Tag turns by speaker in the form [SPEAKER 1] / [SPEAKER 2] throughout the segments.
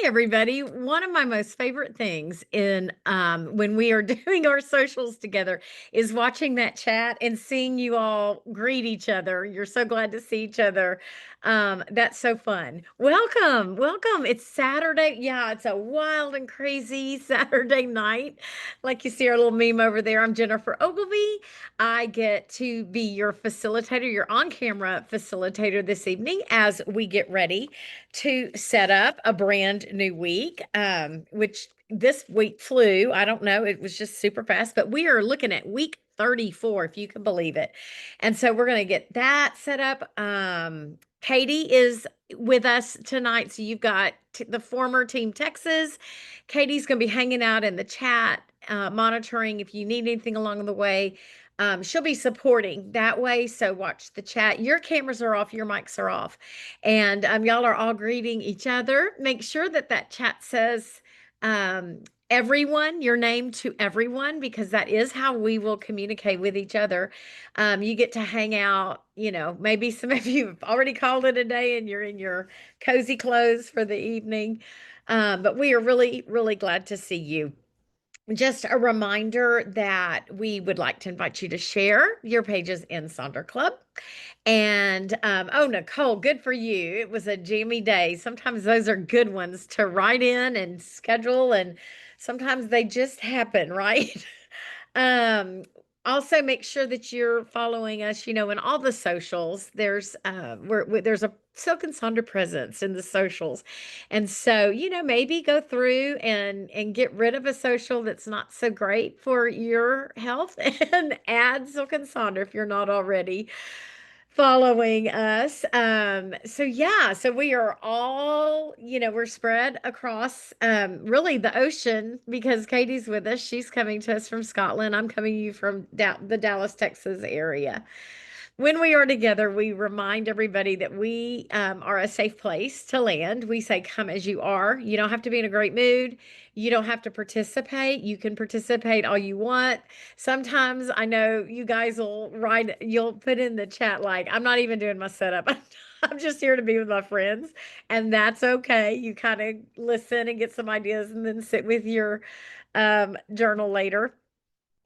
[SPEAKER 1] everybody. One of my most favorite things in when we are doing our socials together is watching that chat and seeing you all greet each other. You're so glad to see each other. That's so fun. Welcome, welcome. It's Saturday. Yeah, it's a wild and crazy Saturday night. Like you see our little meme over there. I'm Jennifer Ogilvy. I get to be your facilitator, your on-camera facilitator this evening as we get ready to set up a brand new week, which this week flew. I don't know. It was just super fast, but we are looking at week 34, if you can believe it. And so we're going to get that set up. Katie is with us tonight. So you've got the former Team Texas. Katie's going to be hanging out in the chat, monitoring if you need anything along the way. She'll be supporting that way. So watch the chat. Your cameras are off, your mics are off. And y'all are all greeting each other. Make sure that that chat says everyone, your name to everyone, because that is how we will communicate with each other. You get to hang out, maybe some of you have already called it a day and you're in your cozy clothes for the evening. But we are really, really glad to see you. Just a reminder that we would like to invite you to share your pages in Sonder Club. And oh, Nicole, good for you. It was a jammy day. Sometimes those are good ones to write in and schedule, and sometimes they just happen, right? Um, Also make sure that you're following us, in all the socials. There's a Silk and Sonder presence in the socials. And so, maybe go through and get rid of a social that's not so great for your health and add Silk and Sonder if you're not already following us. So yeah, so we are all, we're spread across really the ocean because Katie's with us. She's coming to us from Scotland. I'm coming to you from the Dallas, Texas area. When we are together, we remind everybody that we are a safe place to land. We say, come as you are. You don't have to be in a great mood. You don't have to participate. You can participate all you want. Sometimes I know you guys you'll put in the chat, like, I'm not even doing my setup. I'm just here to be with my friends. And that's okay. You kind of listen and get some ideas and then sit with your journal later.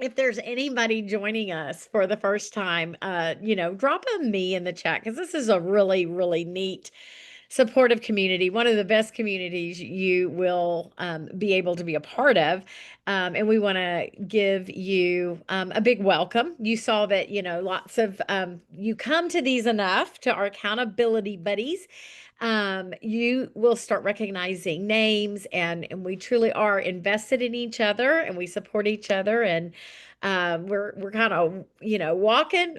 [SPEAKER 1] If there's anybody joining us for the first time, drop a me in the chat because this is a really, really neat, supportive community, one of the best communities you will be able to be a part of. And we want to give you a big welcome. You saw that, lots of you come to these enough, to our accountability buddies. You will start recognizing names, and we truly are invested in each other and we support each other. And we're kind of, walking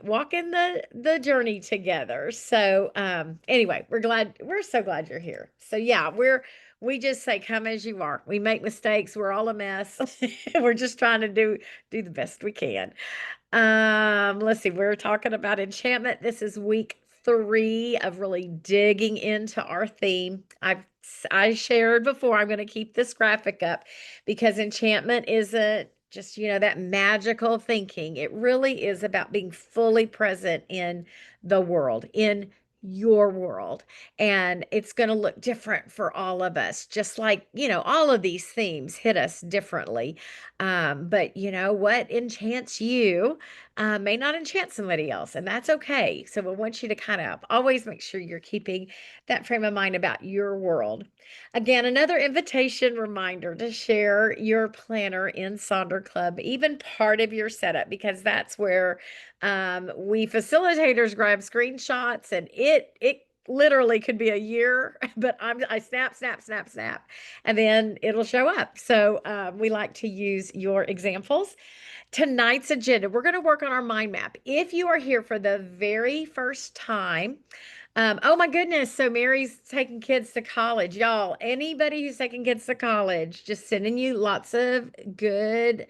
[SPEAKER 1] the journey together. So anyway, we're so glad you're here. So yeah, we just say come as you are. We make mistakes, we're all a mess. We're just trying to do the best we can. Let's see, we're talking about enchantment. This is week 3 of really digging into our theme. I shared before, I'm going to keep this graphic up because enchantment isn't just, that magical thinking. It really is about being fully present in the world, in your world. And it's going to look different for all of us, just like, all of these themes hit us differently. But you know what enchants you may not enchant somebody else, and that's okay. So we want you to kind of always make sure you're keeping that frame of mind about your world. Again, another invitation reminder to share your planner in Sonder Club, even part of your setup, because that's where we facilitators grab screenshots, and it literally could be a year, but I snap, snap, snap, snap, and then it'll show up. So we like to use your examples. Tonight's agenda, we're going to work on our mind map. If you are here for the very first time, oh my goodness, so Mary's taking kids to college. Y'all, anybody who's taking kids to college, just sending you lots of good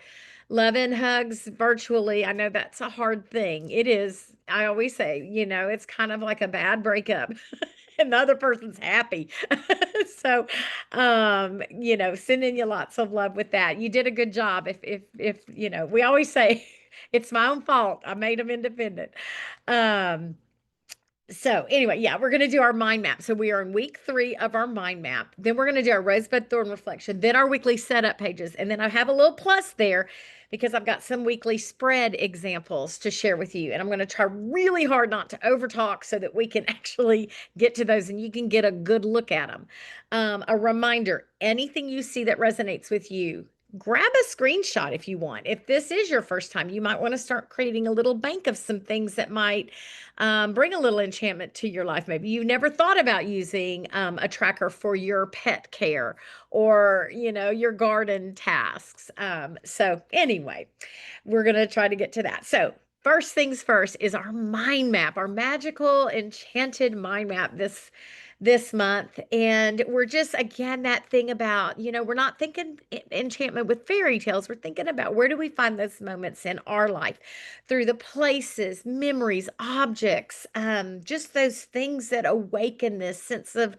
[SPEAKER 1] love and hugs virtually. I know that's a hard thing. It is. I always say, it's kind of like a bad breakup. And the other person's happy. So, sending you lots of love with that. You did a good job. If we always say it's my own fault. I made them independent. Um, So anyway, yeah, we're going to do our mind map. So we are in week 3 of our mind map. Then we're going to do our rosebud thorn reflection, then our weekly setup pages. And then I have a little plus there because I've got some weekly spread examples to share with you. And I'm going to try really hard not to overtalk so that we can actually get to those and you can get a good look at them. A reminder, anything you see that resonates with you, grab a screenshot if you want. If this is your first time, you might want to start creating a little bank of some things that might bring a little enchantment to your life. Maybe you never thought about using a tracker for your pet care or, your garden tasks. So anyway, we're going to try to get to that. So first things first is our mind map, our magical enchanted mind map this month. And we're just, again, that thing about, we're not thinking enchantment with fairy tales. We're thinking about where do we find those moments in our life through the places, memories, objects, just those things that awaken this sense of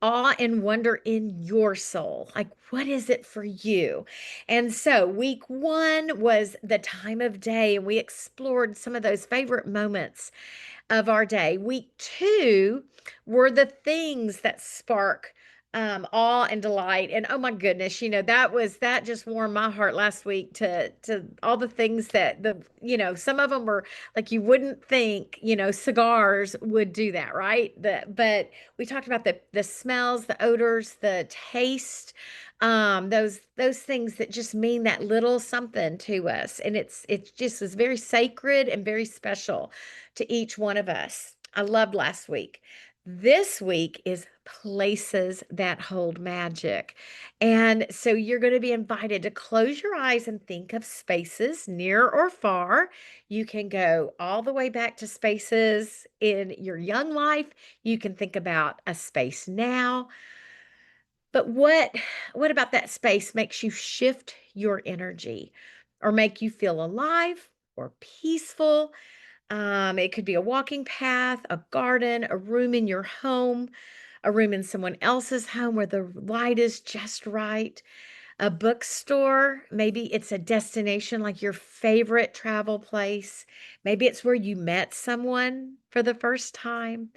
[SPEAKER 1] awe and wonder in your soul. Like, what is it for you? And so, week 1 was the time of day, and we explored some of those favorite moments of our day. Week 2 were the things that spark awe and delight. And oh my goodness, that just warmed my heart last week to all the things that some of them were like you wouldn't think, cigars would do that, right? But we talked about the smells, the odors, the taste, those things that just mean that little something to us. And it just is very sacred and very special to each one of us. I loved last week. This week is places that hold magic. And so you're going to be invited to close your eyes and think of spaces near or far. You can go all the way back to spaces in your young life. You can think about a space now. But what about that space makes you shift your energy or make you feel alive or peaceful? It could be a walking path, a garden, a room in your home, a room in someone else's home where the light is just right, a bookstore. Maybe it's a destination like your favorite travel place. Maybe it's where you met someone for the first time,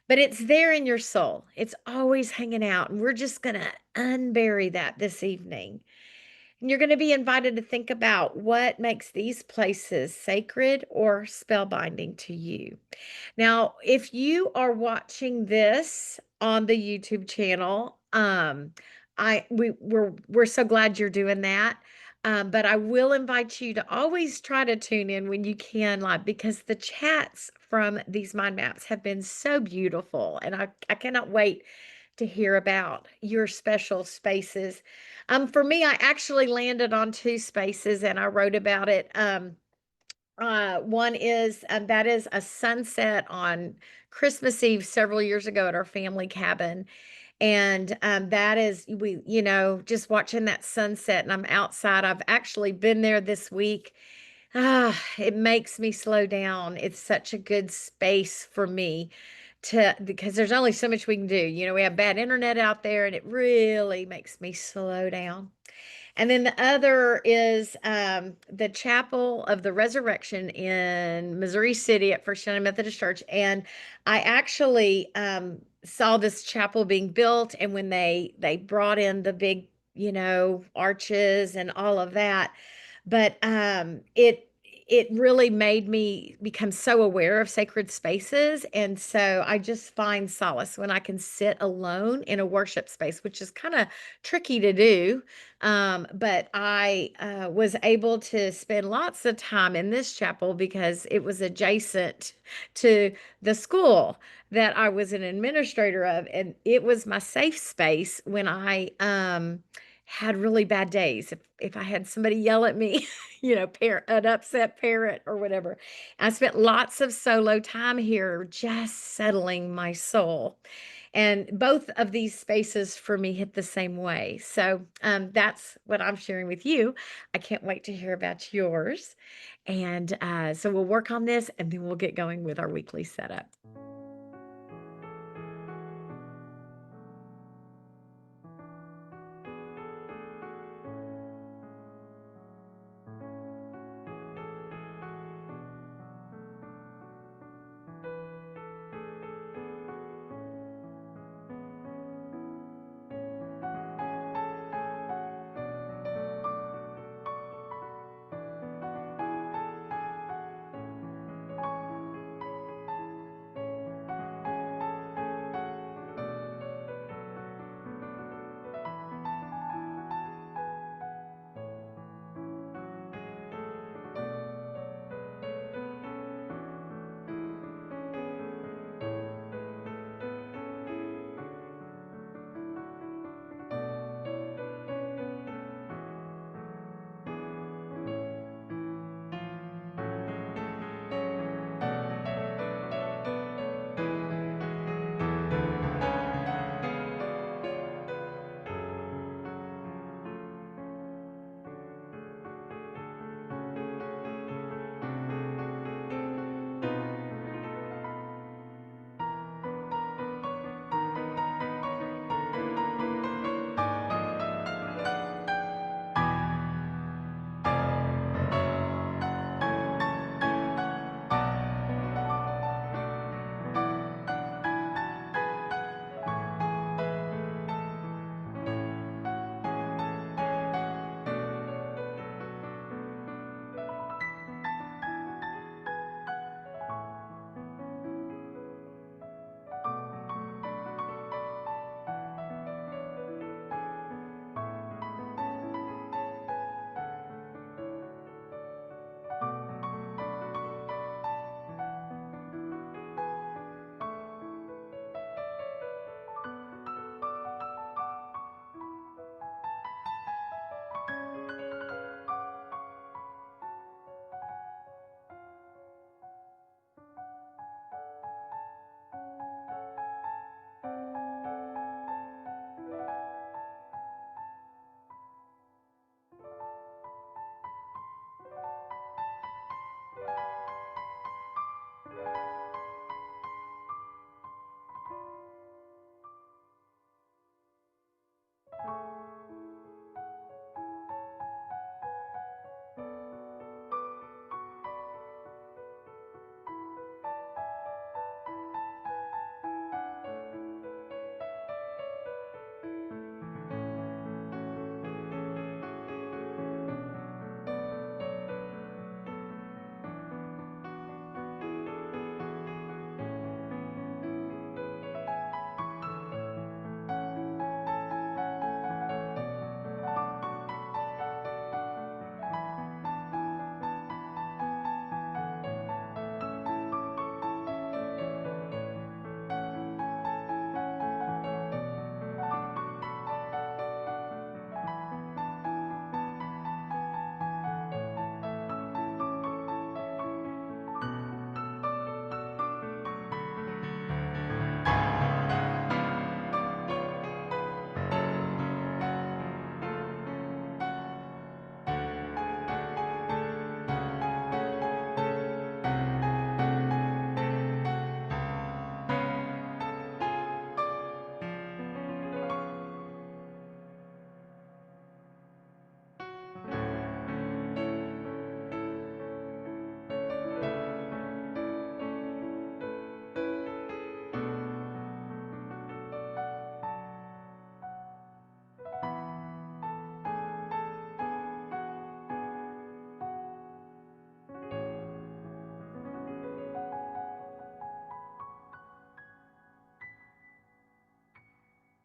[SPEAKER 1] but it's there in your soul. It's always hanging out. And we're just going to unbury that this evening. And you're going to be invited to think about what makes these places sacred or spellbinding to you. Now, if you are watching this on the YouTube channel, we're so glad you're doing that. But I will invite you to always try to tune in when you can live because the chats from these mind maps have been so beautiful, and I cannot wait to hear about your special spaces. For me, I actually landed on 2 spaces and I wrote about it. One is, that is a sunset on Christmas Eve several years ago at our family cabin. And that is, just watching that sunset and I'm outside. I've actually been there this week. It makes me slow down. It's such a good space for me because there's only so much we can do. We have bad internet out there and it really makes me slow down. And then the other is the Chapel of the Resurrection in Missouri City at First United Methodist Church. And I actually saw this chapel being built, and when they brought in the big, arches and all of that, but it really made me become so aware of sacred spaces. And so I just find solace when I can sit alone in a worship space, which is kind of tricky to do. But I was able to spend lots of time in this chapel because it was adjacent to the school that I was an administrator of. And it was my safe space when I had really bad days. If I had somebody yell at me, an upset parent or whatever. I spent lots of solo time here just settling my soul. And both of these spaces for me hit the same way. So that's what I'm sharing with you. I can't wait to hear about yours. And so we'll work on this and then we'll get going with our weekly setup.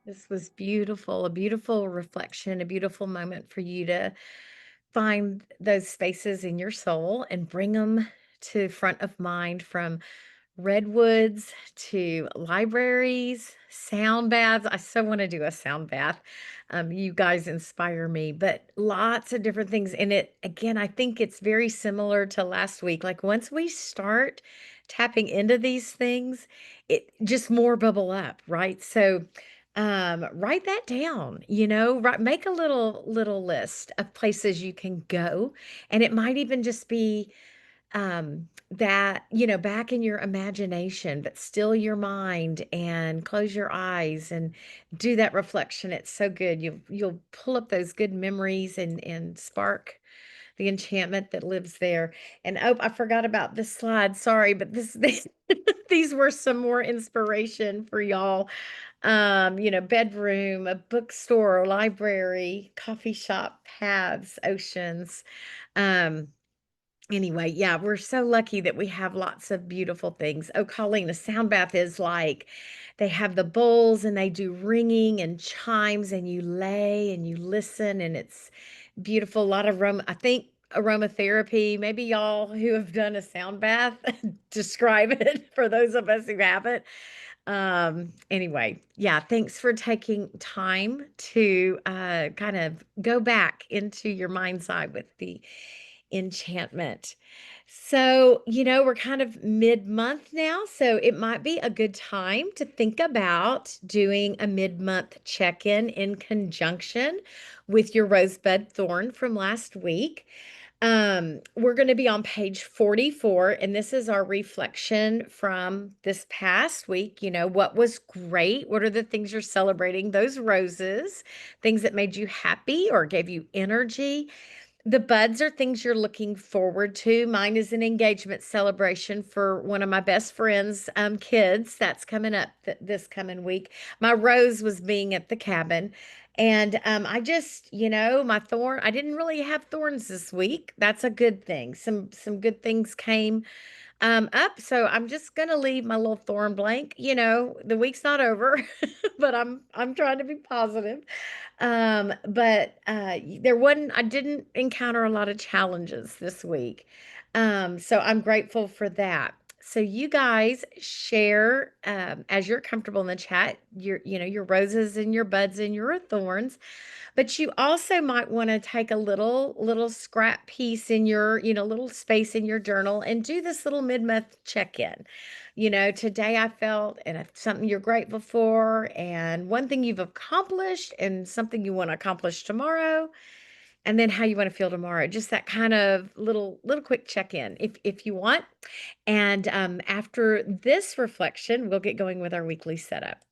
[SPEAKER 1] This was beautiful, a beautiful reflection, a beautiful moment for you to find those spaces in your soul and bring them to front of mind, from redwoods to libraries, sound baths. I so want to do a sound bath. You guys inspire me, but lots of different things in it. Again, I think it's very similar to last week. Like once we start tapping into these things, it just more bubble up, right? So write that down, make a little list of places you can go. And it might even just be that, back in your imagination, but still your mind and close your eyes and do that reflection. It's so good. You'll pull up those good memories and spark the enchantment that lives there. And oh, I forgot about this slide. Sorry, but these were some more inspiration for y'all. Bedroom, a bookstore, library, coffee shop, paths, oceans. Um, Anyway, yeah, we're so lucky that we have lots of beautiful things. Oh, Colleen, a sound bath is like they have the bowls and they do ringing and chimes, and you lay and you listen, and it's beautiful. A lot of I think aromatherapy. Maybe y'all who have done a sound bath describe it for those of us who haven't. Anyway, yeah, thanks for taking time to kind of go back into your mind's eye with the enchantment. So, we're kind of mid-month now, so it might be a good time to think about doing a mid-month check-in in conjunction with your rosebud thorn from last week. We're going to be on page 44, and this is our reflection from this past week. What was great? What are the things you're celebrating? Those roses, things that made you happy or gave you energy. The buds are things you're looking forward to. Mine is an engagement celebration for one of my best friends' kids. That's coming up this coming week. My rose was being at the cabin. And I just, my thorn, I didn't really have thorns this week. That's a good thing. Some good things came up. So I'm just gonna leave my little thorn blank. The week's not over, but I'm trying to be positive. But I didn't encounter a lot of challenges this week. So I'm grateful for that. So you guys share as you're comfortable in the chat, your roses and your buds and your thorns. But you also might want to take a little scrap piece in your, little space in your journal and do this little mid-month check-in. Today I felt, and if something you're grateful for, and one thing you've accomplished, and something you want to accomplish tomorrow, and then how you want to feel tomorrow. Just that kind of little quick check-in if you want. And after this reflection, we'll get going with our weekly setup.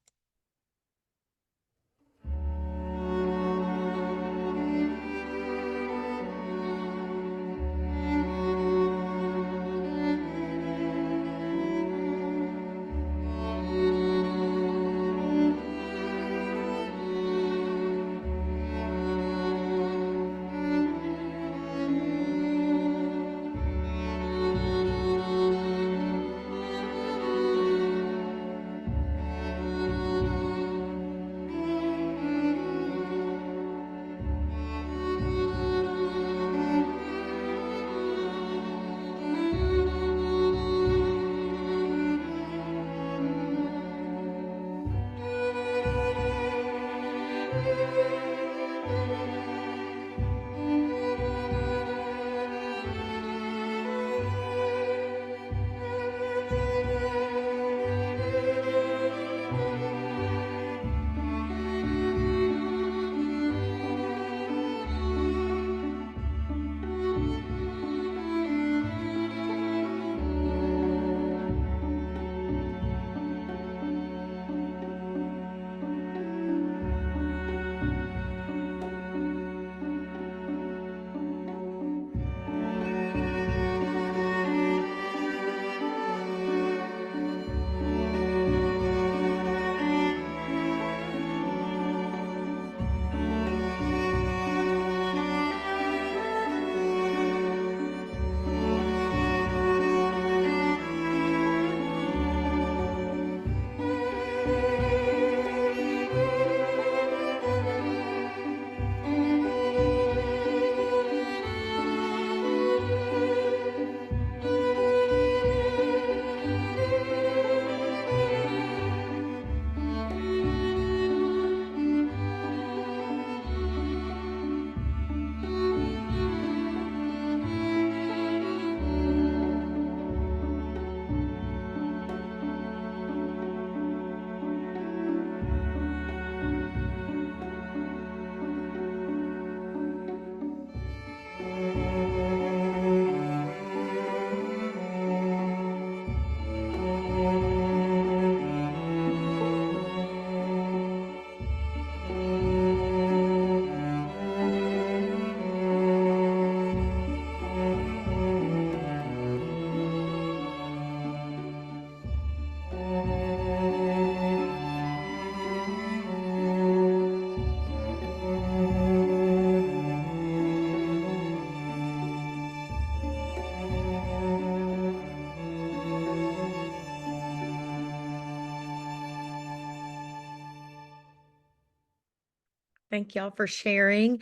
[SPEAKER 1] Thank y'all for sharing.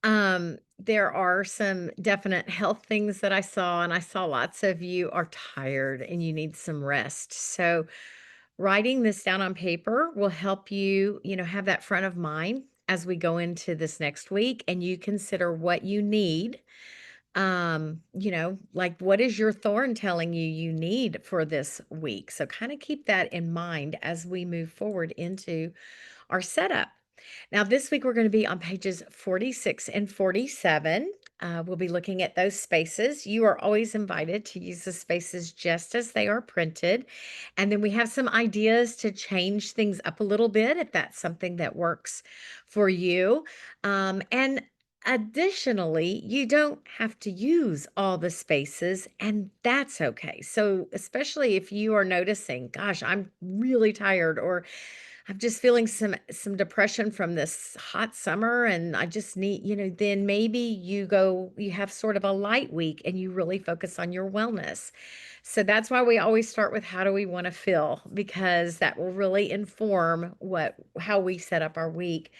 [SPEAKER 1] There are some definite health things that I saw, and I saw lots of you are tired and you need some rest. So, writing this down on paper will help you, have that front of mind as we go into this next week and you consider what you need. Like what is your thorn telling you you need for this week? So, kind of keep that in mind as we move forward into our setup. Now, this week we're going to be on pages 46 and 47. We'll be looking at those spaces. You are always invited to use the spaces just as they are printed. And then we have some ideas to change things up a little bit if that's something that works for you. And additionally, you don't have to use all the spaces, and that's okay. So, especially if you are noticing, gosh, I'm really tired, or I'm just feeling some depression from this hot summer and I just need, then maybe you have sort of a light week and you really focus on your wellness. So that's why we always start with how do we want to feel, because that will really inform what how we set up our week.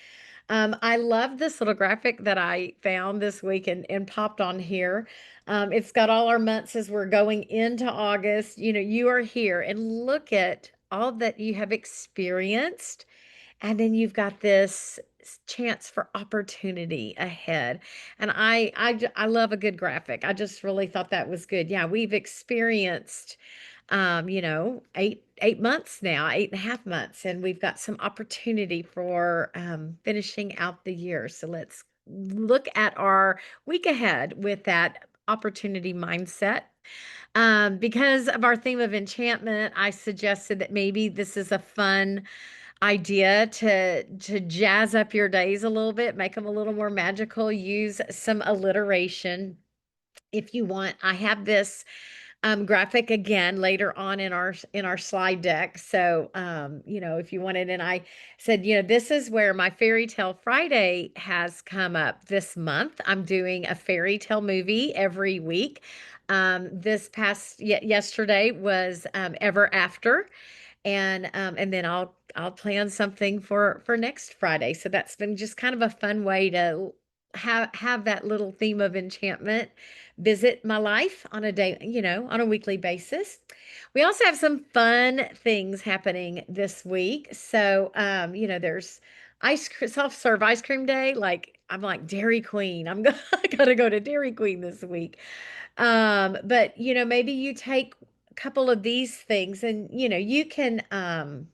[SPEAKER 1] I love this little graphic that I found this week and popped on here. It's got all our months as we're going into August. You are here and look at all that you have experienced. And then you've got this chance for opportunity ahead. And I love a good graphic. I just really thought that was good. Yeah, we've experienced 8 months now, 8.5 months, and we've got some opportunity for finishing out the year. So let's look at our week ahead with that opportunity mindset. Because of our theme of enchantment, I suggested that maybe this is a fun idea to jazz up your days a little bit, make them a little more magical, use some alliteration if you want. I have this graphic again later on in our slide deck. So if you wanted, and I said, this is where my Fairy Tale Friday has come up this month. I'm doing a fairy tale movie every week. This past yesterday was Ever After, and then I'll plan something for next Friday. So that's been just kind of a fun way to have that little theme of enchantment visit my life on a day, on a weekly basis. We also have some fun things happening this week. So there's self-serve ice cream day. Like I'm like Dairy Queen. I gotta go to Dairy Queen this week. But maybe you take a couple of these things and you can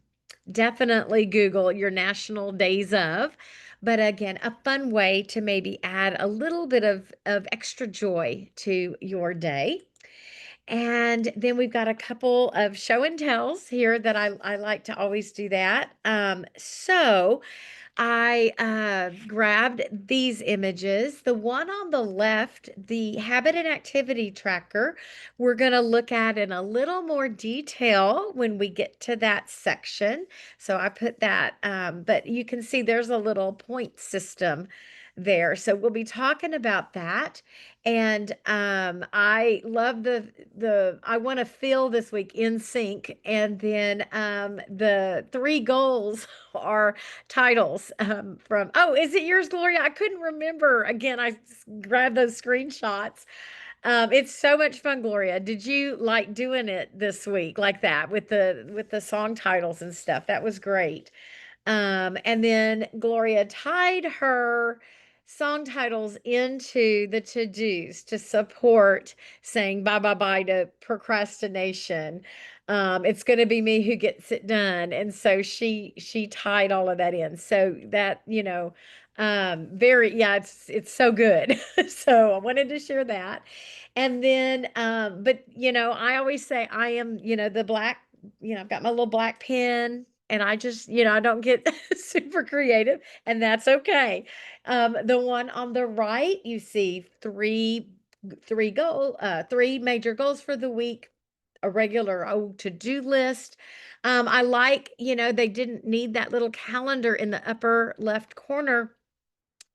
[SPEAKER 1] definitely Google your national days of, but again, a fun way to maybe add a little bit of extra joy to your day. And then we've got a couple of show and tells here that I like to always do that. So I grabbed these images. The one on the left, the habit and activity tracker, we're going to look at in a little more detail when we get to that section. So I put that, but you can see there's a little point system there. So we'll be talking about that. And I love I want to feel this week in sync. And then the three goals are titles from, oh, is it yours, Gloria? I couldn't remember. Again, I grabbed those screenshots. It's so much fun, Gloria. Did you like doing it this week like that with the song titles and stuff? That was great. And then Gloria tied her song titles into the to-dos to support saying bye bye bye to procrastination. It's going to be me who gets it done. And so she tied all of that in. So that, very, yeah, it's so good. So I wanted to share that. And then, but I always say I am, the black, I've got my little black pen and I just, I don't get super creative, and that's okay. The one on the right, you see three major goals for the week, a regular to-do list. I like, they didn't need that little calendar in the upper left corner.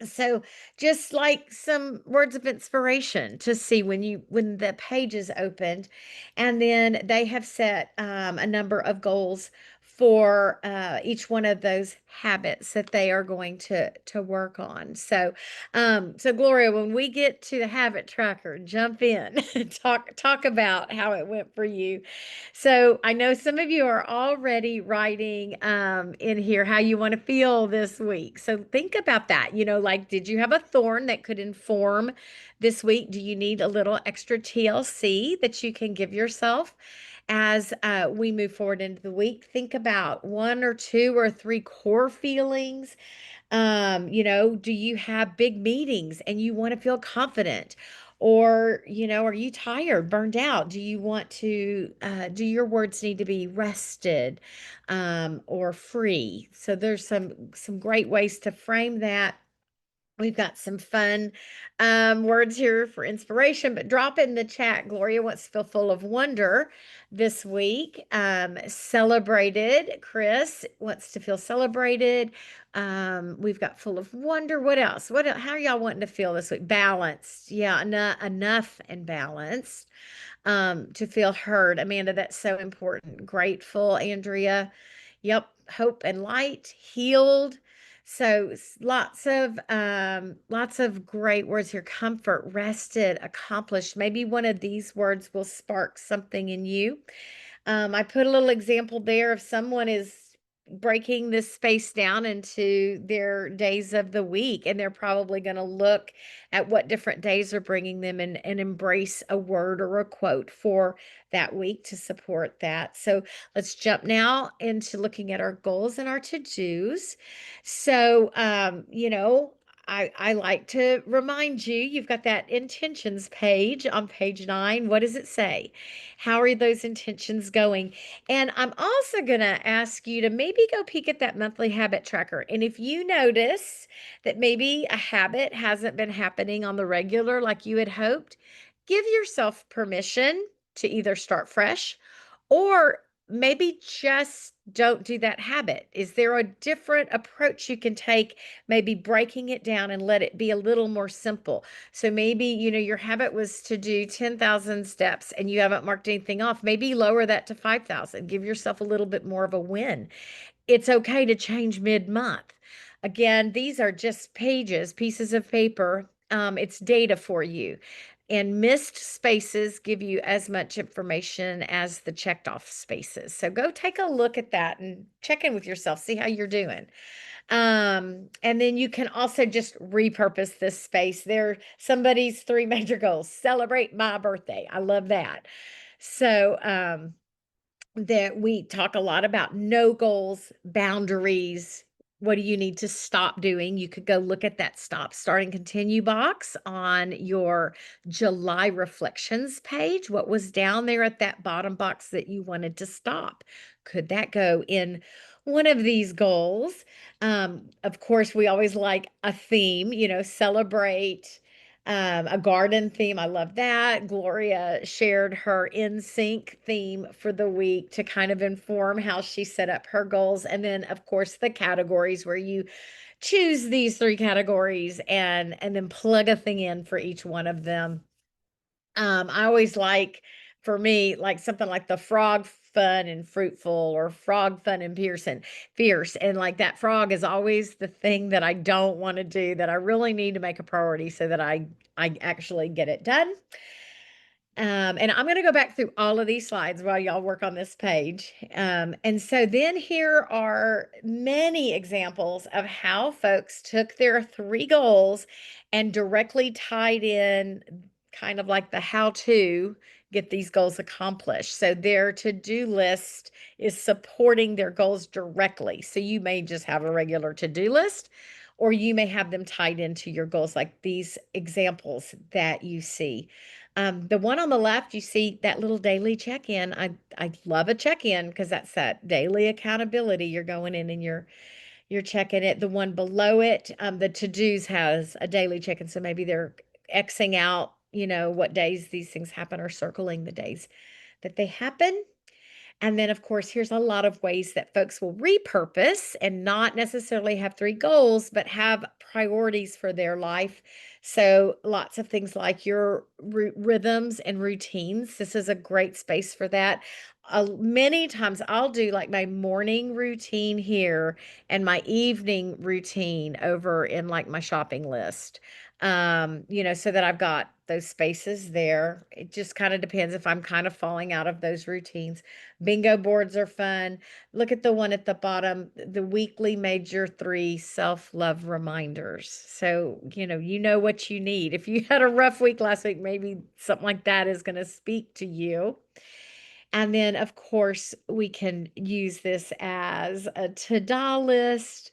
[SPEAKER 1] So just like some words of inspiration to see when the page is opened. And then they have set a number of goals for each one of those habits that they are going to work on. So Gloria, when we get to the habit tracker, jump in and talk about how it went for you. So I know some of you are already writing in here how you want to feel this week. So think about that. Like, did you have a thorn that could inform this week? Do you need a little extra TLC that you can give yourself as we move forward into the week? Think about one or two or three core feelings. Do you have big meetings and you want to feel confident? Or, are you tired, burned out? Do you want to, do your words need to be rested, or free? So there's some great ways to frame that. We've got some fun words here for inspiration, but drop it in the chat. Gloria wants to feel full of wonder this week. Celebrated. Chris wants to feel celebrated. We've got full of wonder. What else? How are y'all wanting to feel this week? Balanced. Yeah, enough and balanced to feel heard. Amanda, that's so important. Grateful, Andrea. Yep, hope and light, healed. So lots of great words here. Comfort, rested, accomplished. Maybe one of these words will spark something in you. I put a little example there if someone is breaking this space down into their days of the week, and they're probably going to look at what different days are bringing them and embrace a word or a quote for that week to support that. So let's jump now into looking at our goals and our to-dos. So, I like to remind you, you've got that intentions page on page 9. What does it say? How are those intentions going? And I'm also going to ask you to maybe go peek at that monthly habit tracker. And if you notice that maybe a habit hasn't been happening on the regular like you had hoped, give yourself permission to either start fresh or maybe just don't do that habit. Is there a different approach you can take? Maybe breaking it down and let it be a little more simple. So maybe, your habit was to do 10,000 steps and you haven't marked anything off. Maybe lower that to 5,000. Give yourself a little bit more of a win. It's okay to change mid-month. Again, these are just pieces of paper. It's data for you. And missed spaces give you as much information as the checked off spaces. So go take a look at that and check in with yourself, see how you're doing. And then you can also just repurpose this space. There, somebody's 3 major goals. Celebrate my birthday. I love that. So, that we talk a lot about no goals, boundaries. What do you need to stop doing? You could go look at that stop, start, and continue box on your July reflections page. What was down there at that bottom box that you wanted to stop? Could that go in one of these goals? Of course, we always like a theme, celebrate, a garden theme. I love that. Gloria shared her in sync theme for the week to kind of inform how she set up her goals. And then, of course, the categories where you choose these 3 categories and then plug a thing in for each one of them. I always like, for me, like something like the frog fun and fruitful, or frog fun and fierce. And like that frog is always the thing that I don't want to do, that I really need to make a priority so that I actually get it done. And I'm going to go back through all of these slides while y'all work on this page. And so then here are many examples of how folks took their 3 goals and directly tied in kind of like the how to get these goals accomplished. So their to-do list is supporting their goals directly. So you may just have a regular to-do list, or you may have them tied into your goals, like these examples that you see. The one on the left, you see that little daily check-in. I love a check-in because that's that daily accountability. You're going in and you're checking it. The one below it, the to-dos has a daily check-in. So maybe they're Xing out, what days these things happen, or circling the days that they happen. And then, of course, here's a lot of ways that folks will repurpose and not necessarily have three goals, but have priorities for their life. So, lots of things like your rhythms and routines. This is a great space for that. Many times I'll do like my morning routine here and my evening routine over in like my shopping list. So that I've got those spaces there. It just kind of depends if I'm kind of falling out of those routines. Bingo boards are fun. Look at the one at the bottom, the weekly major three self-love reminders. So, you know what you need. If you had a rough week last week, maybe something like that is going to speak to you. And then, of course, we can use this as a to-do list.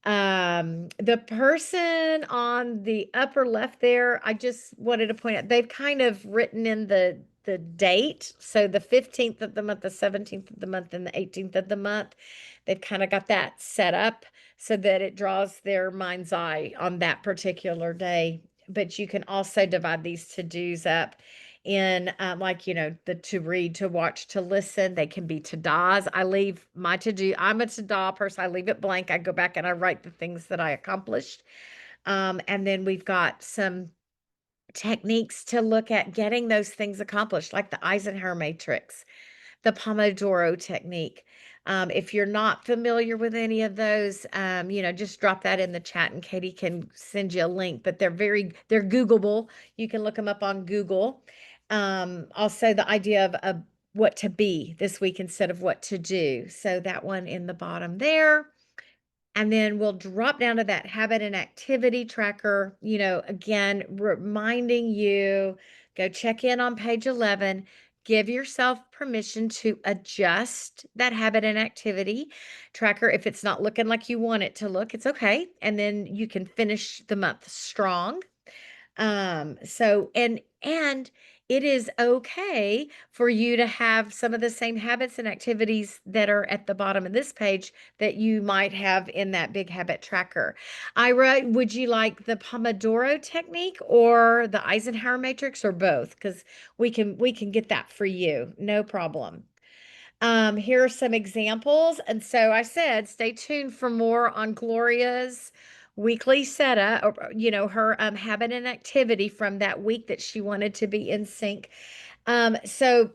[SPEAKER 1] The person on the upper left there, I just wanted to point out, they've kind of written in the date. So the 15th of the month, the 17th of the month, and the 18th of the month, they've kind of got that set up so that it draws their mind's eye on that particular day. But you can also divide these to-dos up in like the to read, to watch, to listen. They can be to-dos. I leave my to-do. I'm a to-do person. I leave it blank. I go back and I write the things that I accomplished. And then we've got some techniques to look at getting those things accomplished, like the Eisenhower matrix, the Pomodoro technique. If you're not familiar with any of those, just drop that in the chat and Katie can send you a link. But they're Googleable. You can look them up on Google. Also, the idea of what to be this week instead of what to do. So that one in the bottom there. And then we'll drop down to that habit and activity tracker, again, reminding you, go check in on page 11, give yourself permission to adjust that habit and activity tracker. If it's not looking like you want it to look, it's okay. And then you can finish the month strong. So it is okay for you to have some of the same habits and activities that are at the bottom of this page that you might have in that big habit tracker. Ira, would you like the Pomodoro technique or the Eisenhower matrix or both? Because we can get that for you, no problem. Here are some examples. And so I said, stay tuned for more on Gloria's weekly setup, or, her habit and activity from that week that she wanted to be in sync. So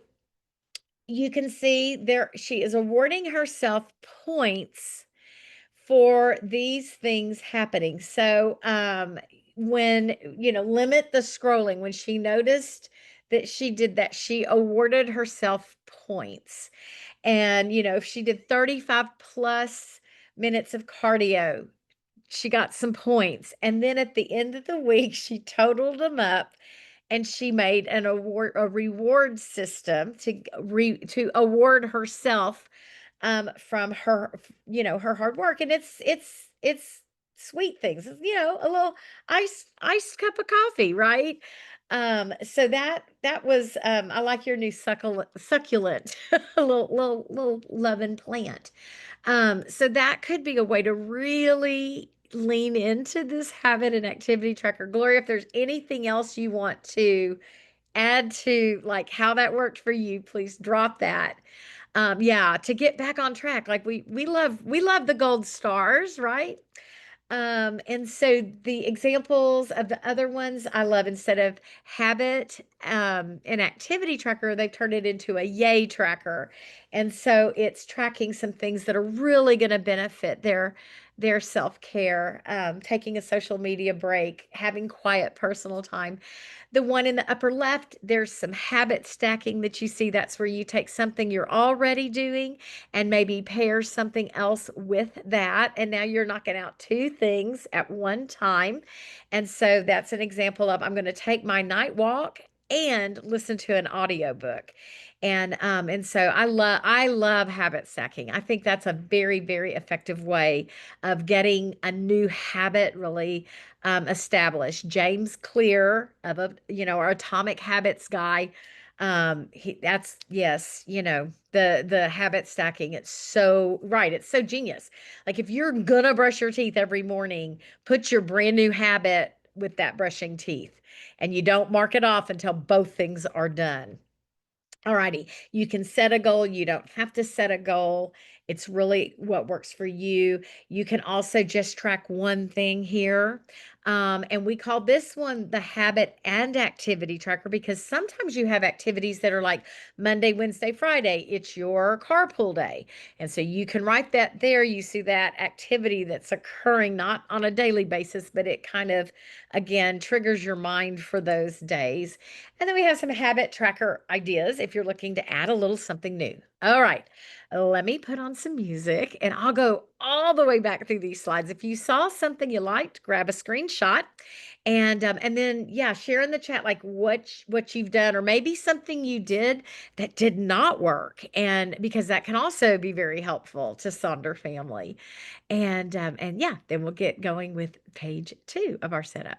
[SPEAKER 1] you can see there, she is awarding herself points for these things happening. So, when, limit the scrolling, when she noticed that she did that, she awarded herself points. And, if she did 35 plus minutes of cardio, she got some points. And then at the end of the week, she totaled them up and she made a reward system to award herself from her, her hard work. And it's sweet things. A little iced cup of coffee, right? So that was I like your new succulent little loving plant. So that could be a way to really lean into this habit and activity tracker. Gloria, if there's anything else you want to add to like how that worked for you, please drop that. Yeah, to get back on track. Like we love the gold stars, right? And so the examples of the other ones I love, instead of habit and activity tracker, they've turned it into a yay tracker. And so it's tracking some things that are really going to benefit their self-care, taking a social media break, having quiet personal time. The one in the upper left, there's some habit stacking that you see. That's where you take something you're already doing and maybe pair something else with that. And now you're knocking out two things at one time. And so that's an example of, I'm going to take my night walk and listen to an audiobook. And so I love habit stacking. I think that's a very, very effective way of getting a new habit really established. James Clear of our Atomic Habits guy. That's yes, the habit stacking. It's so right. It's so genius. Like if you're gonna brush your teeth every morning, put your brand new habit with that brushing teeth, and you don't mark it off until both things are done. Alrighty. You can set a goal. You don't have to set a goal. It's really what works for you. You can also just track one thing here. And we call this one the habit and activity tracker because sometimes you have activities that are like Monday, Wednesday, Friday. It's your carpool day. And so you can write that there. You see that activity that's occurring not on a daily basis, but it kind of, again, triggers your mind for those days. And then we have some habit tracker ideas if you're looking to add a little something new. All right, let me put on some music and I'll go all the way back through these slides. If you saw something you liked, grab a screenshot and then yeah, share in the chat like what you've done or maybe something you did that did not work. And because that can also be very helpful to Sonder family. And yeah, then we'll get going with page 2 of our setup.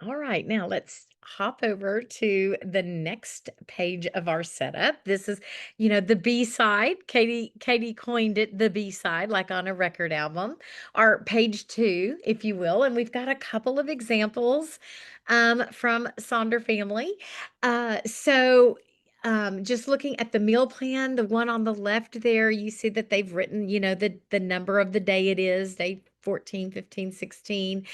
[SPEAKER 1] All right, now let's hop over to the next page of our setup. This is, the B side. Katie coined it the B side, like on a record album, or page two, if you will. And we've got a couple of examples from Sonder family. Just looking at the meal plan, the one on the left there, you see that they've written, the number of the day it is, day 14, 15, 16,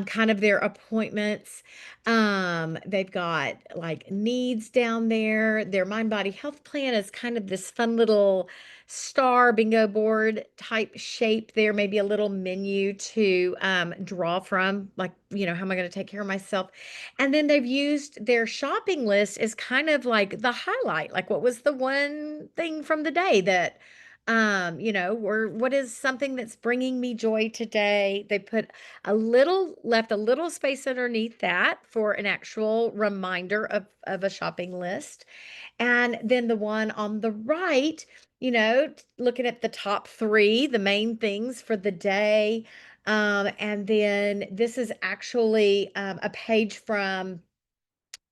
[SPEAKER 1] kind of their appointments. They've got like needs down there. Their mind body health plan is kind of this fun little star bingo board type shape there, maybe a little menu to draw from, like, how am I going to take care of myself? And then they've used their shopping list as kind of like the highlight, like what was the one thing from the day that or what is something that's bringing me joy today? They put left a little space underneath that for an actual reminder of a shopping list. And then the one on the right, looking at the top three, the main things for the day. And then this is actually a page from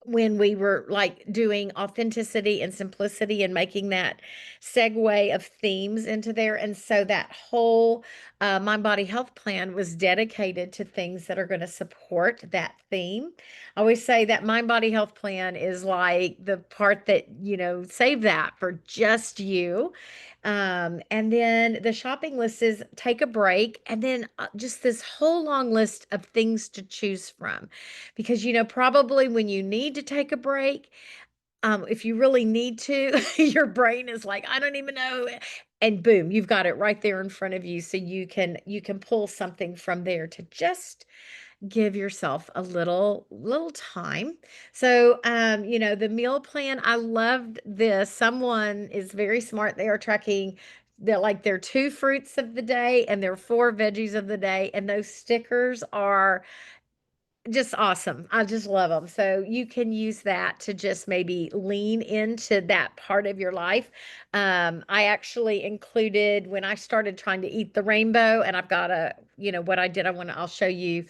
[SPEAKER 1] when we were like doing authenticity and simplicity and making that segue of themes into there. And so that whole mind body health plan was dedicated to things that are going to support that theme. I always say that mind body health plan is like the part that, save that for just you. And then the shopping list is take a break, and then just this whole long list of things to choose from. Because, probably when you need to take a break, if you really need to, your brain is like, I don't even know. And boom, you've got it right there in front of you. So you can pull something from there to just give yourself a little time. So the meal plan, I loved this. Someone is very smart. They are tracking their two fruits of the day and their four veggies of the day. And those stickers are just awesome. I just love them. So you can use that to just maybe lean into that part of your life. I actually included when I started trying to eat the rainbow, and I've got what I did. I'll show you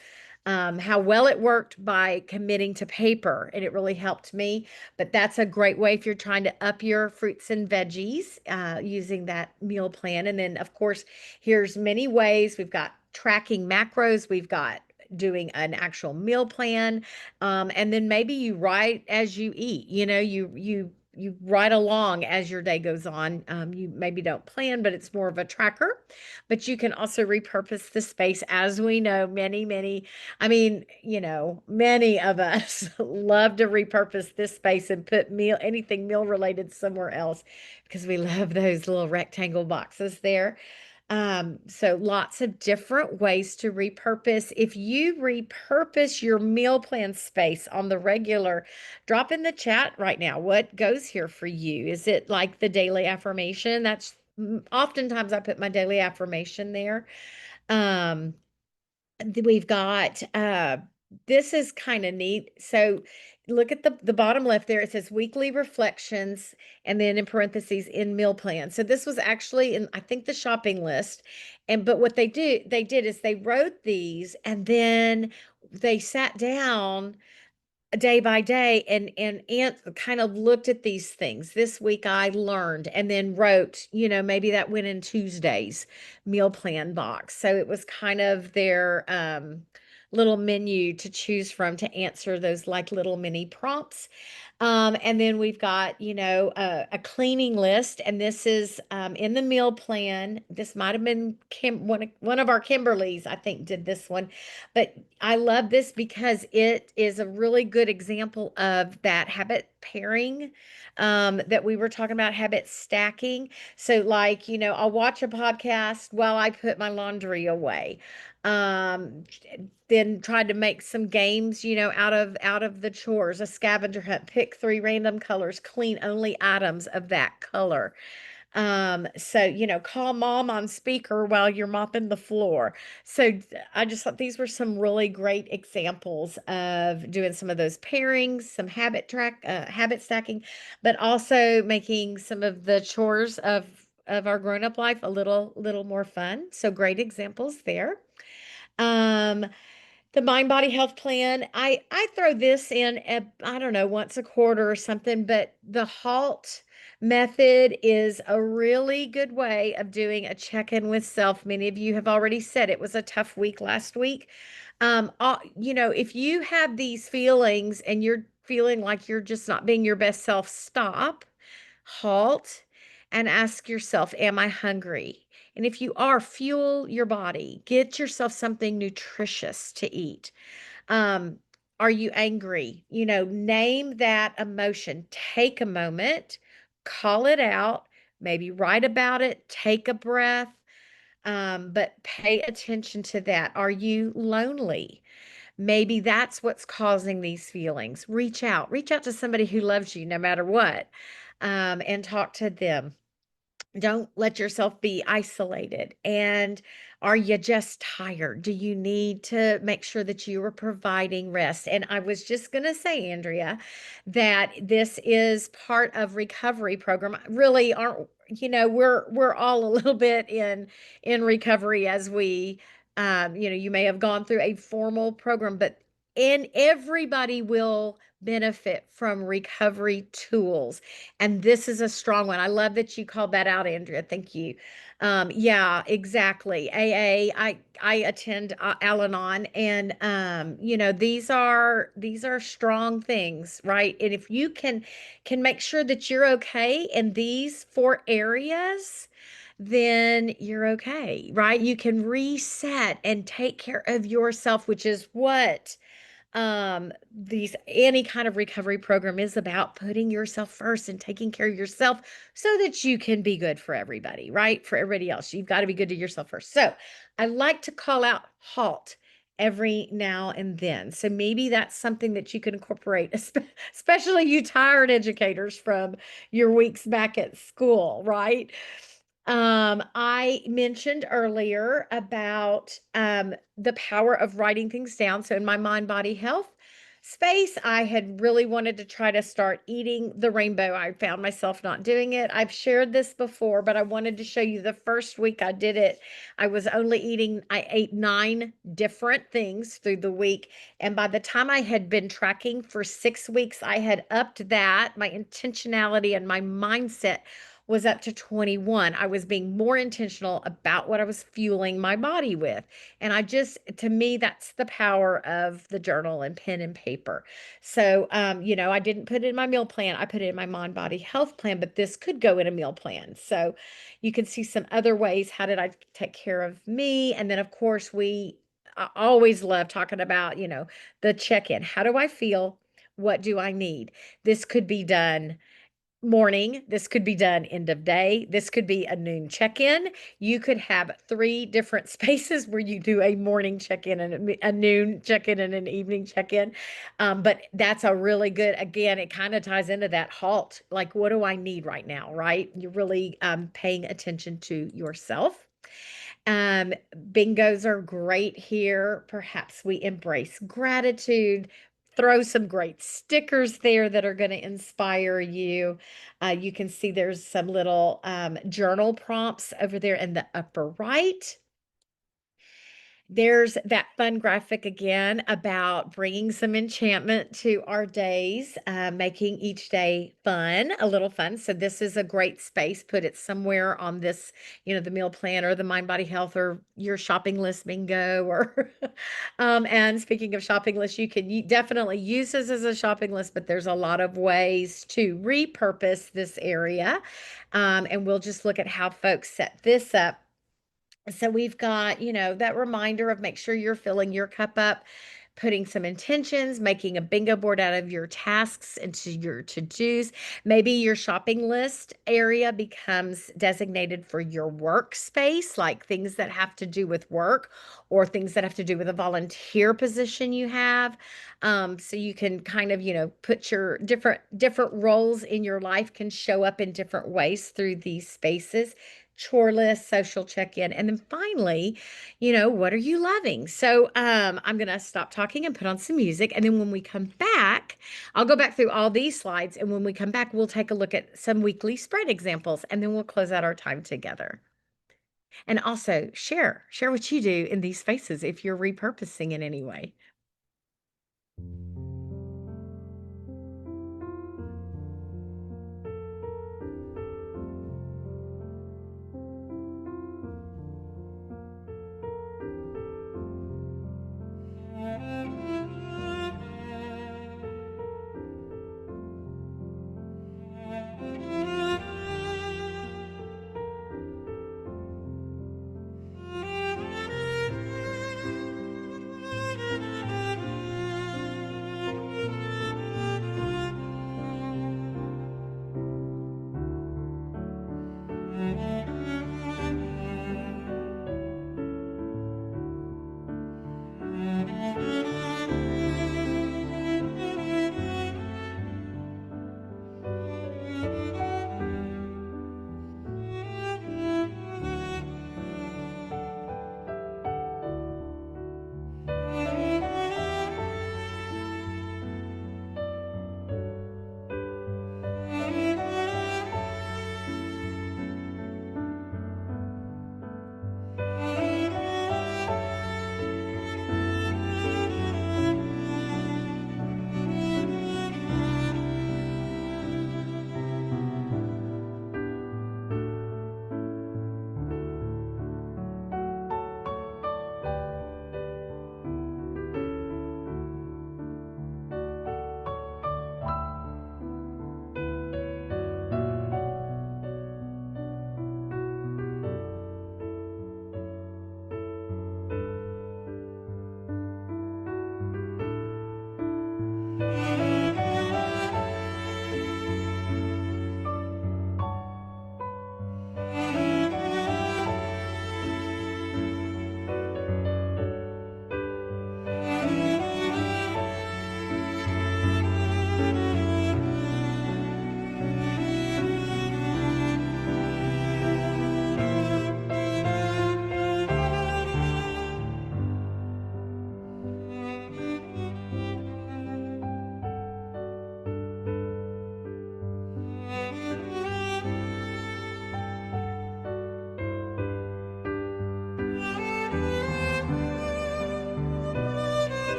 [SPEAKER 1] how well it worked by committing to paper, and it really helped me. But that's a great way if you're trying to up your fruits and veggies using that meal plan. And then, of course, here's many ways. We've got tracking macros. We've got doing an actual meal plan. And then maybe you write as you eat, you write along as your day goes on. You maybe don't plan, but it's more of a tracker. But you can also repurpose the space. As we know, many of us love to repurpose this space and put anything meal related somewhere else because we love those little rectangle boxes there. So lots of different ways to repurpose. If you repurpose your meal plan space on the regular, drop in the chat right now. What goes here for you? Is it like the daily affirmation? Oftentimes I put my daily affirmation there. Um, we've got this is kind of neat. So look at the bottom left there. It says weekly reflections, and then in parentheses in meal plan. So this was actually in, I think, the shopping list. But what they did is they wrote these, and then they sat down day by day and Aunt kind of looked at these things. This week I learned, and then wrote, maybe that went in Tuesday's meal plan box. So it was kind of their little menu to choose from to answer those like little mini prompts. And then we've got, a cleaning list, and this is in the meal plan. This might have been one of our Kimberlys, I think, did this one. But I love this because it is a really good example of that habit pairing that we were talking about, habit stacking. So, like, I'll watch a podcast while I put my laundry away. Um, then tried to make some games, out of the chores, a scavenger hunt, pick three random colors, clean only items of that color. So, call mom on speaker while you're mopping the floor. So I just thought these were some really great examples of doing some of those pairings, some habit stacking, but also making some of the chores of our grown-up life a little more fun. So great examples there. Um, The mind body health plan, I throw this in at, I don't know, once a quarter or something, but the halt method is a really good way of doing a check-in with self. Many of you have already said it was a tough week last week. If you have these feelings and you're feeling like you're just not being your best self, stop, halt, and ask yourself, am I hungry? And if you are, fuel your body. Get yourself something nutritious to eat. Um, are you angry? Name that emotion. Take a moment, call it out, maybe write about it, take a breath, but pay attention to that. Are you lonely? Maybe that's what's causing these feelings. Reach out to somebody who loves you no matter what, and talk to them. Don't let yourself be isolated. And are you just tired? Do you need to make sure that you are providing rest? And I was just going to say, Andrea, that this is part of recovery program. Really aren't, we're all a little bit in recovery as we you may have gone through a formal program, but everybody will benefit from recovery tools. And this is a strong one. I love that you called that out, Andrea. Thank you. Yeah, exactly. AA. I attend Al-Anon, and these are strong things, right? And if you can make sure that you're okay in these four areas, then you're okay, right? You can reset and take care of yourself, which is what these any kind of recovery program is about, putting yourself first and taking care of yourself so that you can be good for everybody, right? For everybody else, you've got to be good to yourself first. So I like to call out halt every now and then. So maybe that's something that you can incorporate, especially you tired educators from your weeks back at school, right? I mentioned earlier about the power of writing things down. So in my mind body health space, I had really wanted to try to start eating the rainbow. I found myself not doing it. I've shared this before, but I wanted to show you the first week I did it. I ate 9 different things through the week. And by the time I had been tracking for 6 weeks, I had upped that. My intentionality and my mindset was up to 21. I was being more intentional about what I was fueling my body with. And to me, that's the power of the journal and pen and paper. So, I didn't put it in my meal plan. I put it in my mind body health plan, but this could go in a meal plan. So you can see some other ways. How did I take care of me? And then, of course, I always love talking about, the check in. How do I feel? What do I need? This could be done morning. This could be done end of day. This could be a noon check-in. You could have 3 different spaces where you do a morning check-in and a noon check-in and an evening check-in. But that's a really good, again, it kind of ties into that halt. Like, what do I need right now, right? You're really paying attention to yourself. Um, Bingos are great here. Perhaps we embrace gratitude. Throw some great stickers there that are going to inspire you. You can see there's some little journal prompts over there in the upper right. There's that fun graphic again about bringing some enchantment to our days, making each day fun, a little fun. So this is a great space. Put it somewhere on this, the meal plan or the mind body health or your shopping list bingo or and speaking of shopping lists, you can definitely use this as a shopping list, but there's a lot of ways to repurpose this area. And we'll just look at how folks set this up. So we've got, that reminder of make sure you're filling your cup up, putting some intentions, making a bingo board out of your tasks into your to-dos. Maybe your shopping list area becomes designated for your workspace, like things that have to do with work or things that have to do with a volunteer position you have. So you can kind of, put your different roles in your life can show up in different ways through these spaces. Chore list, social check-in, and then finally, what are you loving? So I'm gonna stop talking and put on some music, and then when we come back, I'll go back through all these slides, and when we come back, we'll take a look at some weekly spread examples, and then we'll close out our time together. And also share what you do in these spaces if you're repurposing in any way.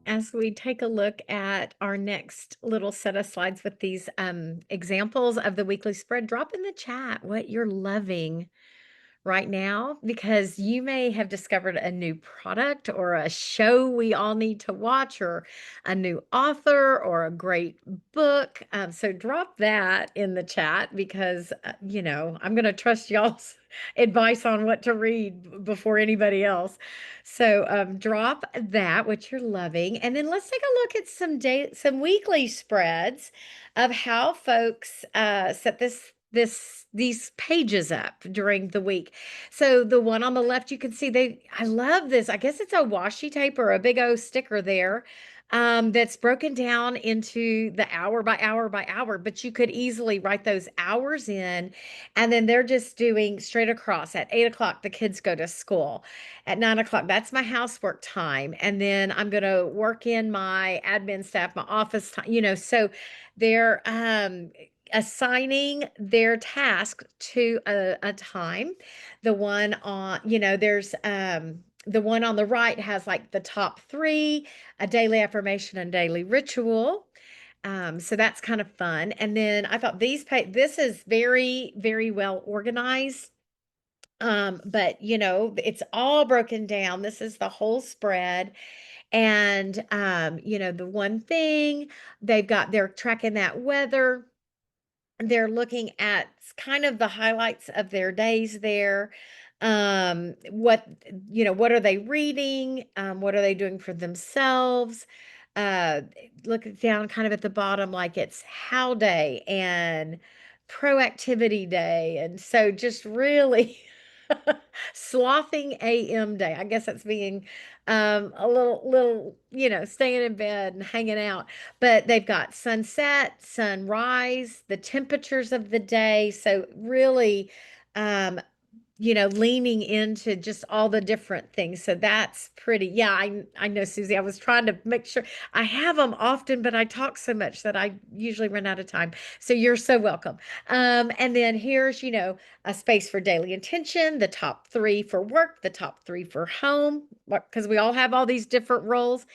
[SPEAKER 1] As we take a look at our next little set of slides with these examples of the weekly spread, drop in the chat what you're loving right now because you may have discovered a new product or a show we all need to watch or a new author or a great book. So drop that in the chat because, I'm going to trust y'all's advice on what to read before anybody else. So drop that, what you're loving. And then let's take a look at some weekly spreads of how folks set these pages up during the week. So the one on the left, you can see I love this. I guess it's a washi tape or a big O sticker there that's broken down into the hour by hour by hour, but you could easily write those hours in, and then they're just doing straight across. At 8 o'clock, the kids go to school. At 9 o'clock, that's my housework time. And then I'm going to work in my admin staff, my office time, so they're assigning their task to a time. The one on, there's the one on the right has like the top three, a daily affirmation and daily ritual. So that's kind of fun. And then I thought this is very, very well organized. But it's all broken down. This is the whole spread. And the one thing they're tracking that weather. They're looking at kind of the highlights of their days there. What are they reading? What are they doing for themselves? Uh, Look down kind of at the bottom, like it's how day and proactivity day. And so just really slothing AM day. I guess that's being a little, staying in bed and hanging out, but they've got sunset, sunrise, the temperatures of the day. So really, um, leaning into just all the different things. So that's pretty. Yeah, I know, Susie. I was trying to make sure I have them often, but I talk so much that I usually run out of time. So you're so welcome. And then here's, a space for daily intention, the top three for work, the top three for home, because we all have all these different roles.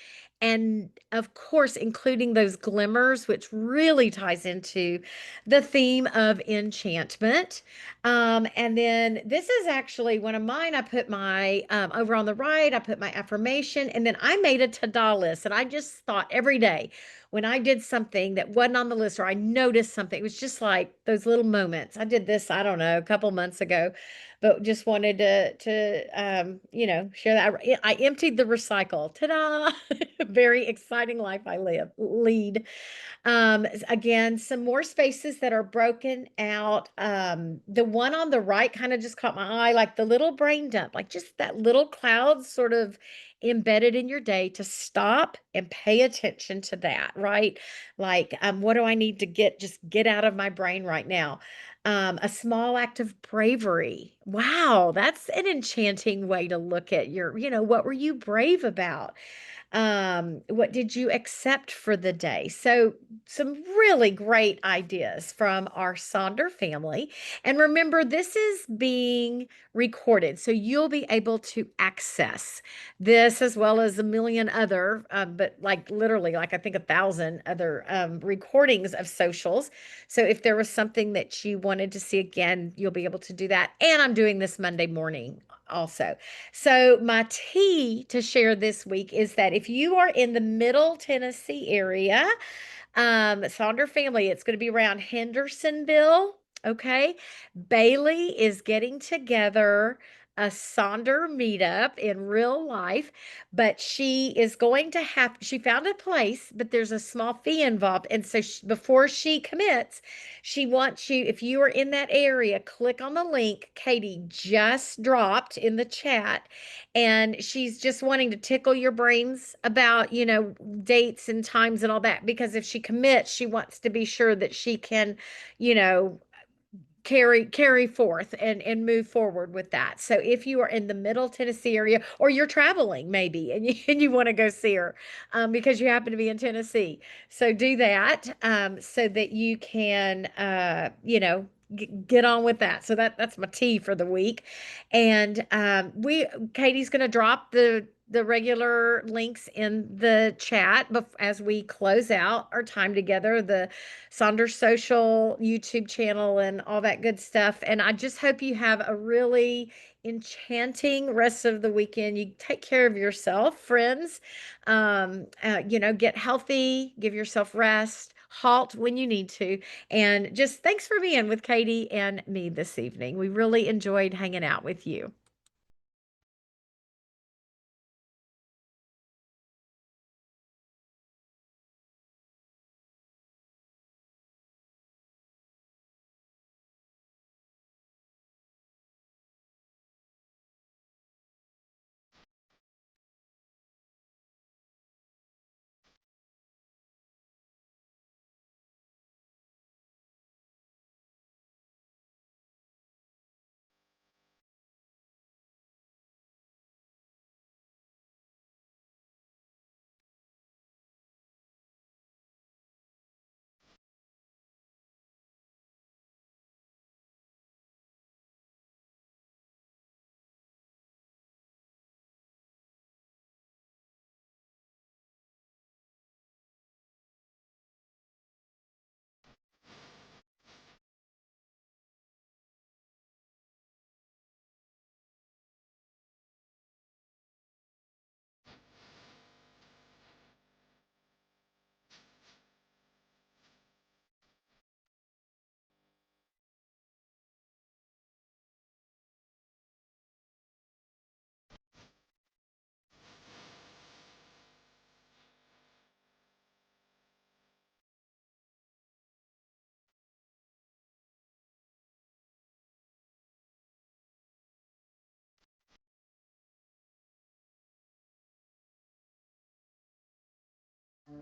[SPEAKER 1] And of course, including those glimmers, which really ties into the theme of enchantment. And then this is actually one of mine. I put my over on the right, I put my affirmation, and then I made a ta-da list. And I just thought every day when I did something that wasn't on the list or I noticed something, it was just like those little moments. I did this, I don't know, a couple months ago, but just wanted to share that. I emptied the recycle. Ta-da! Very exciting life I lead. Again, some more spaces that are broken out. The one on the right kind of just caught my eye, like the little brain dump, like just that little cloud sort of embedded in your day to stop and pay attention to that, right? Like, what do I need to just get out of my brain right now? A small act of bravery. Wow, that's an enchanting way to look at what were you brave about? What did you accept for the day? So some really great ideas from our Sonder family. And remember, this is being recorded, so you'll be able to access this as well as a million other, but like literally, like I think 1,000 other recordings of socials. So if there was something that you wanted to see again, you'll be able to do that. And I'm doing this Monday morning also. So, my tea to share this week is that if you are in the Middle Tennessee area, Sonder family, it's going to be around Hendersonville. Okay. Bailey is getting together a Sonder meetup in real life, but she found a place, but there's a small fee involved. And so before she commits, she wants you, if you are in that area, click on the link Katie just dropped in the chat. And she's just wanting to tickle your brains about, dates and times and all that. Because if she commits, she wants to be sure that she can, you know, carry forth and move forward with that. So if you are in the Middle Tennessee area or you're traveling maybe and you want to go see her because you happen to be in Tennessee, so do that so that you can get on with that. So that's my tea for the week. And we Katie's going to drop the regular links in the chat as we close out our time together, the Sonder Social YouTube channel and all that good stuff. And I just hope you have a really enchanting rest of the weekend. You take care of yourself, friends. Get healthy, give yourself rest, halt when you need to. And just thanks for being with Katie and me this evening. We really enjoyed hanging out with you.